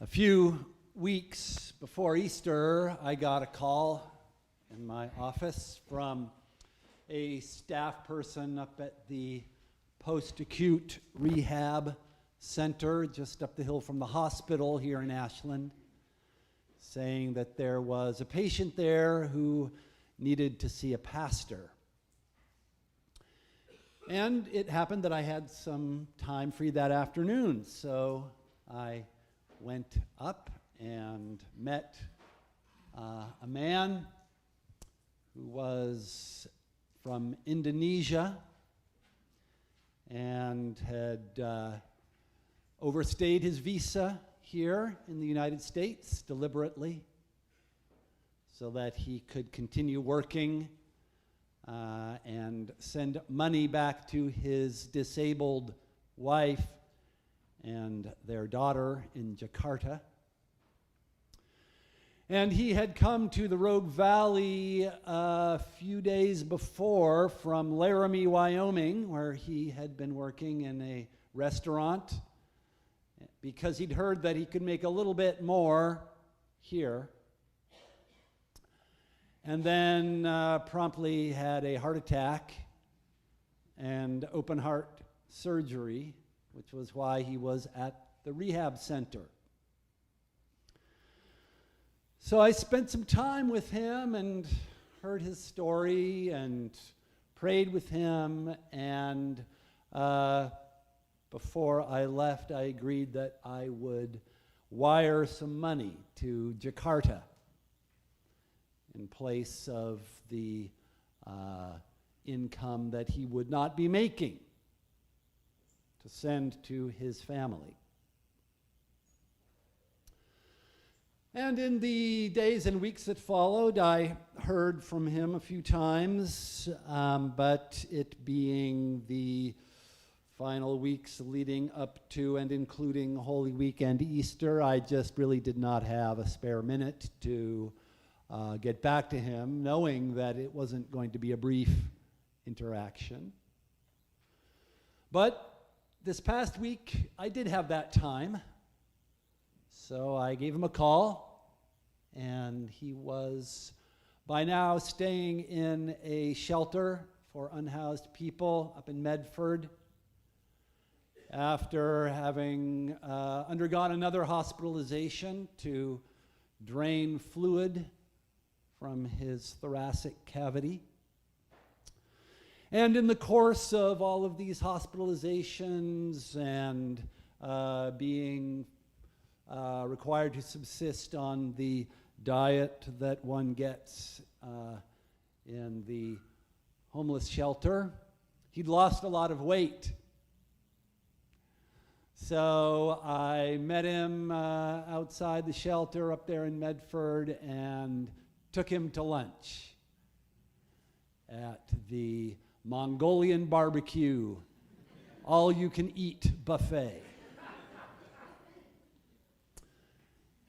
A few weeks before Easter, I got a call in my office from a staff person up at the post-acute rehab center just up the hill from the hospital here in Ashland, saying that there was a patient there who needed to see a pastor. And it happened that I had some time free that afternoon, so I went up and met a man who was from Indonesia and had overstayed his visa here in the United States deliberately so that he could continue working and send money back to his disabled wife and their daughter in Jakarta. And he had come to the Rogue Valley a few days before from Laramie, Wyoming, where he had been working in a restaurant because he'd heard that he could make a little bit more here. And then promptly had a heart attack and open heart surgery, which was why he was at the rehab center. So I spent some time with him and heard his story and prayed with him, and before I left, I agreed that I would wire some money to Jakarta in place of the income that he would not be making to send to his family. And in the days and weeks that followed, I heard from him a few times, but it being the final weeks leading up to and including Holy Week and Easter, I just really did not have a spare minute to get back to him, knowing that it wasn't going to be a brief interaction. But this past week, I did have that time, so I gave him a call, and he was by now staying in a shelter for unhoused people up in Medford after having undergone another hospitalization to drain fluid from his thoracic cavity. And in the course of all of these hospitalizations and being required to subsist on the diet that one gets in the homeless shelter, he'd lost a lot of weight. So I met him outside the shelter up there in Medford and took him to lunch at the Mongolian barbecue, all-you-can-eat buffet.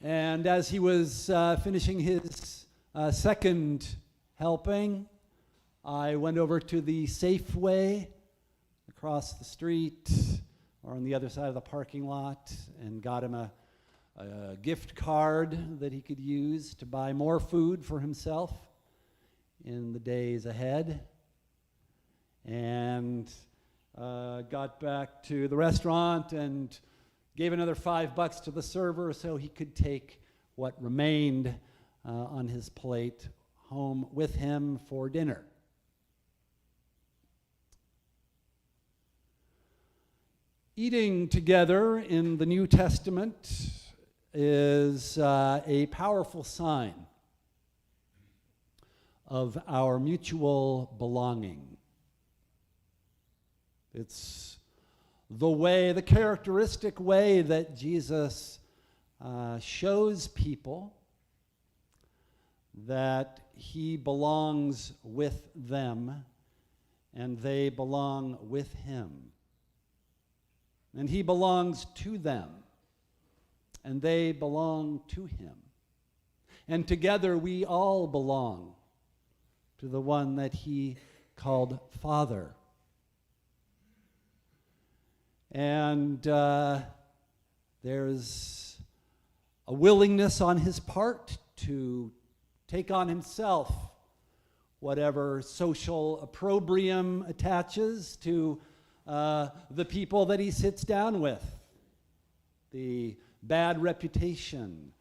And as he was finishing his second helping, I went over to the Safeway across the street or on the other side of the parking lot and got him a gift card that he could use to buy more food for himself in the days ahead. And got back to the restaurant and gave another $5 to the server so he could take what remained on his plate home with him for dinner. Eating together in the New Testament is a powerful sign of our mutual belonging. It's the characteristic way that Jesus shows people that he belongs with them and they belong with him. And he belongs to them and they belong to him. And together we all belong to the one that he called Father. And there's a willingness on his part to take on himself whatever social opprobrium attaches to the people that he sits down with, the bad reputation,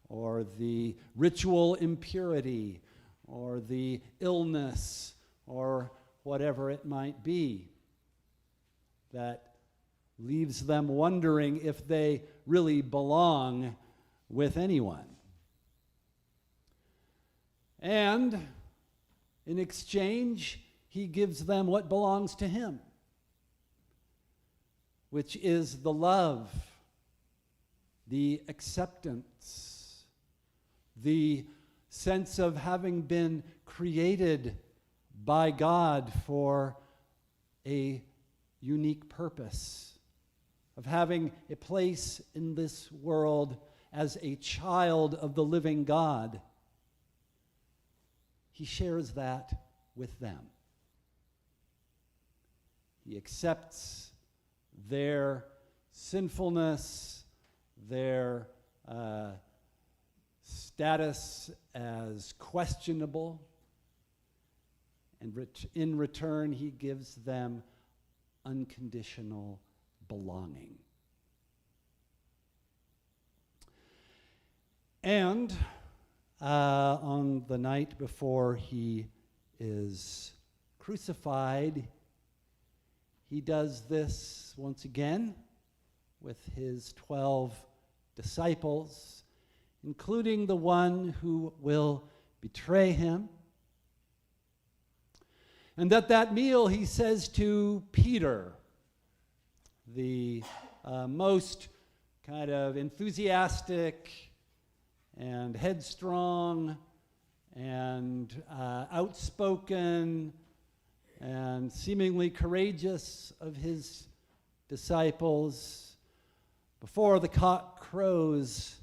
or the ritual impurity, or the illness, or whatever it might be, that leaves them wondering if they really belong with anyone. And in exchange, he gives them what belongs to him, which is the love, the acceptance, the sense of having been created by God for a unique purpose, of having a place in this world as a child of the living God. He shares that with them. He accepts their sinfulness, their status as questionable, and in return, he gives them unconditional belonging. And on the night before he is crucified, he does this once again with his 12 disciples, including the one who will betray him. And at that meal, he says to Peter, the most kind of enthusiastic and headstrong and outspoken and seemingly courageous of his disciples, before the cock crows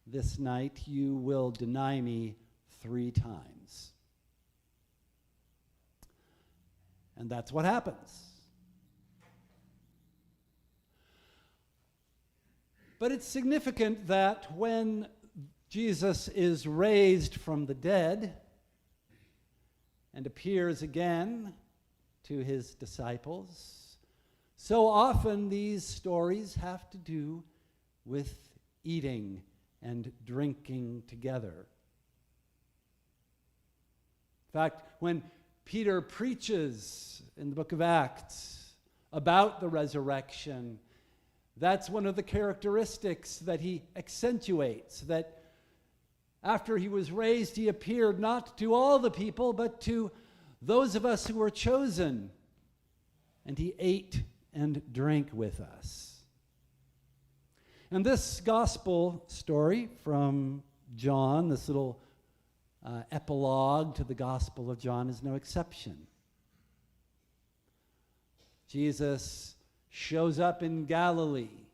this night, you will deny me 3 times. And that's what happens. But it's significant that when Jesus is raised from the dead and appears again to his disciples, so often these stories have to do with eating and drinking together. In fact, when Peter preaches in the book of Acts about the resurrection, that's one of the characteristics that he accentuates, that after he was raised, he appeared not to all the people, but to those of us who were chosen, and he ate and drank with us. And this gospel story from John, this little epilogue to the Gospel of John, is no exception. Jesus shows up in Galilee,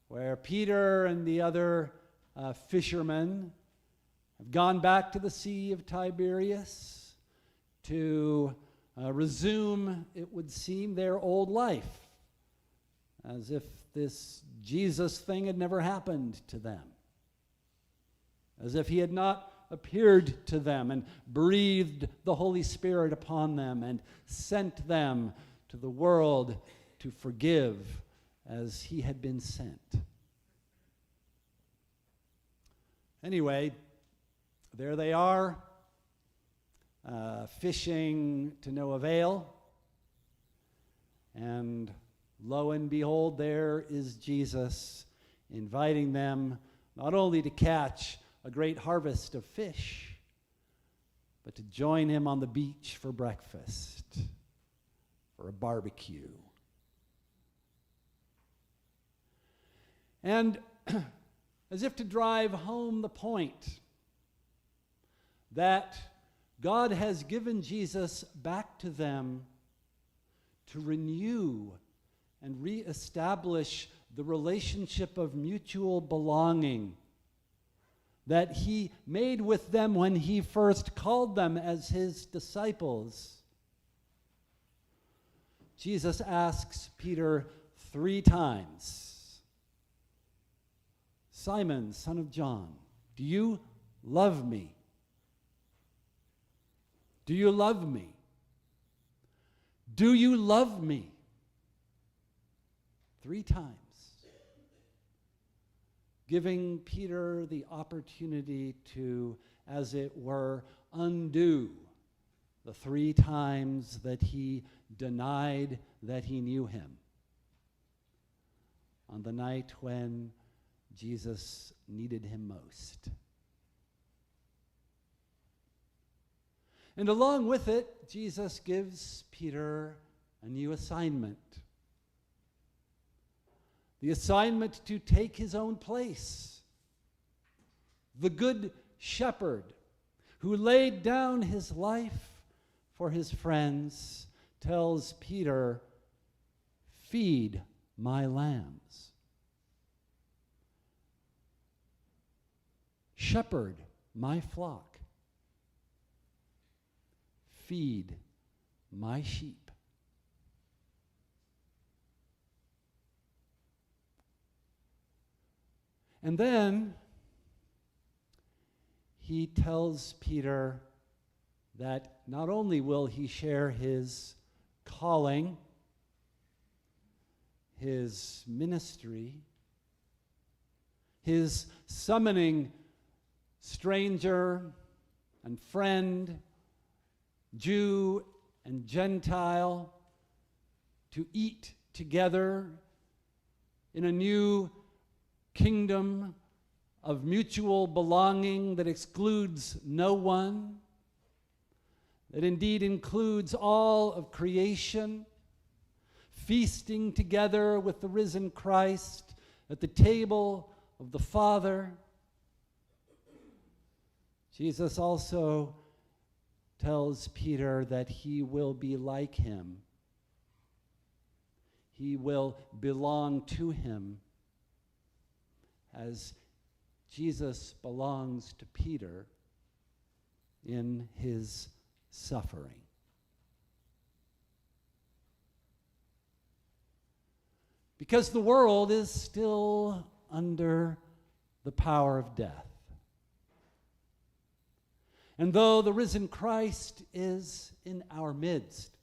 where Peter and the other fishermen have gone back to the Sea of Tiberias to resume, it would seem, their old life, as if this Jesus thing had never happened to them, as if he had not appeared to them and breathed the Holy Spirit upon them and sent them to the world to forgive as he had been sent. Anyway, there they are, fishing to no avail, and lo and behold, there is Jesus inviting them not only to catch a great harvest of fish, but to join him on the beach for breakfast, for a barbecue. And as if to drive home the point that God has given Jesus back to them to renew and reestablish the relationship of mutual belonging that he made with them when he first called them as his disciples. Jesus asks Peter 3 times, Simon, son of John, do you love me? Do you love me? Do you love me? 3 times. Giving Peter the opportunity to, as it were, undo the 3 times that he denied that he knew him on the night when Jesus needed him most. And along with it, Jesus gives Peter a new assignment. The assignment to take his own place. The good shepherd who laid down his life for his friends tells Peter, "Feed my lambs." Shepherd my flock. Feed my sheep. And then he tells Peter that not only will he share his calling, his ministry, his summoning stranger and friend, Jew and Gentile, to eat together in a new kingdom of mutual belonging that excludes no one, that indeed includes all of creation, feasting together with the risen Christ at the table of the Father. Jesus also tells Peter that he will be like him. He will belong to him as Jesus belongs to Peter in his suffering. Because the world is still under the power of death. And though the risen Christ is in our midst,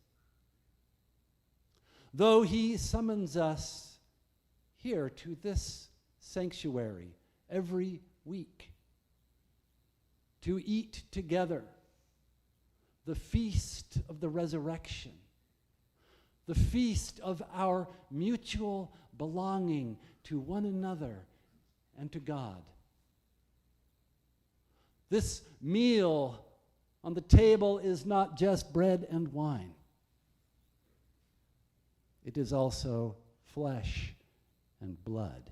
though he summons us here to this sanctuary every week to eat together the feast of the resurrection, the feast of our mutual belonging to one another and to God. This meal on the table is not just bread and wine. It is also flesh and blood.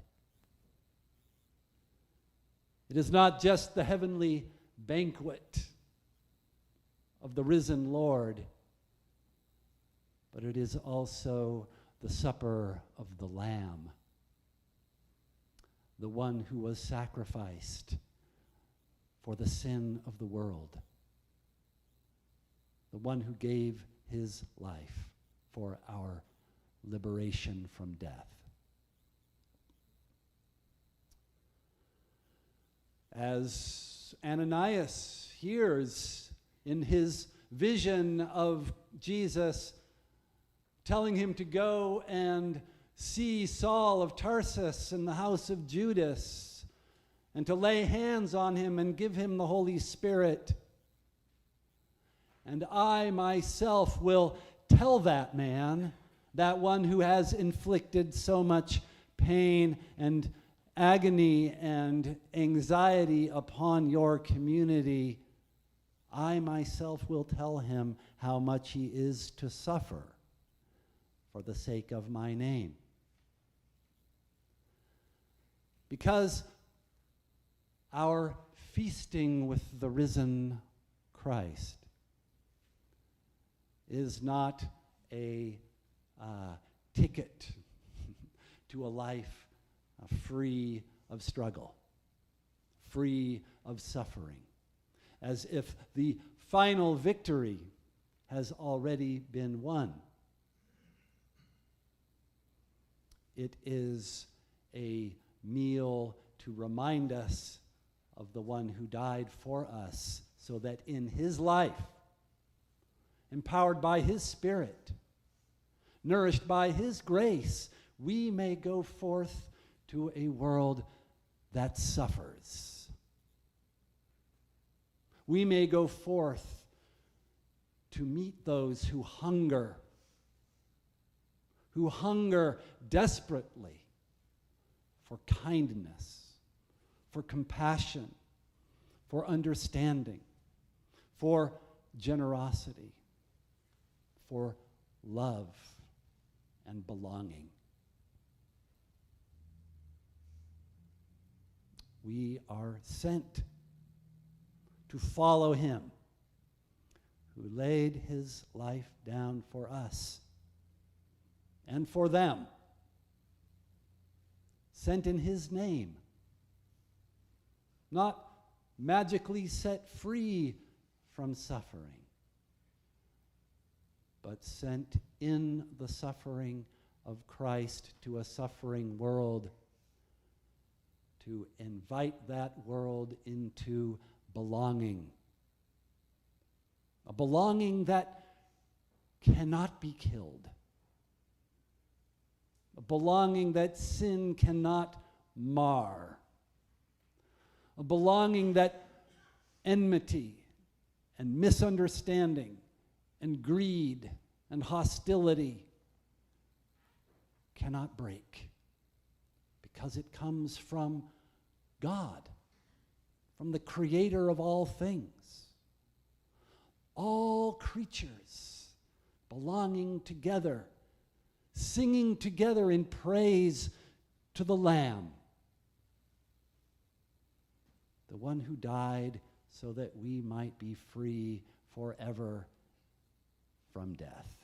It is not just the heavenly banquet of the risen Lord, but it is also the supper of the Lamb, the one who was sacrificed for the sin of the world, the one who gave his life for our liberation from death. As Ananias hears in his vision of Jesus telling him to go and see Saul of Tarsus in the house of Judas and to lay hands on him and give him the Holy Spirit. And I myself will tell that man, that one who has inflicted so much pain and agony and anxiety upon your community, I myself will tell him how much he is to suffer for the sake of my name. Because our feasting with the risen Christ is not a ticket to a life free of struggle, free of suffering, as if the final victory has already been won. It is a meal to remind us of the one who died for us, so that in his life, empowered by his Spirit, nourished by his grace, we may go forth to a world that suffers. We may go forth to meet those who hunger desperately for kindness, for compassion, for understanding, for generosity, for love and belonging. We are sent to follow him who laid his life down for us and for them, sent in his name, not magically set free from suffering, but sent in the suffering of Christ to a suffering world to invite that world into belonging. A belonging that cannot be killed. A belonging that sin cannot mar. A belonging that enmity and misunderstanding and greed and hostility cannot break, because it comes from God, from the creator of all things. All creatures belonging together, singing together in praise to the Lamb, the one who died so that we might be free forever from death.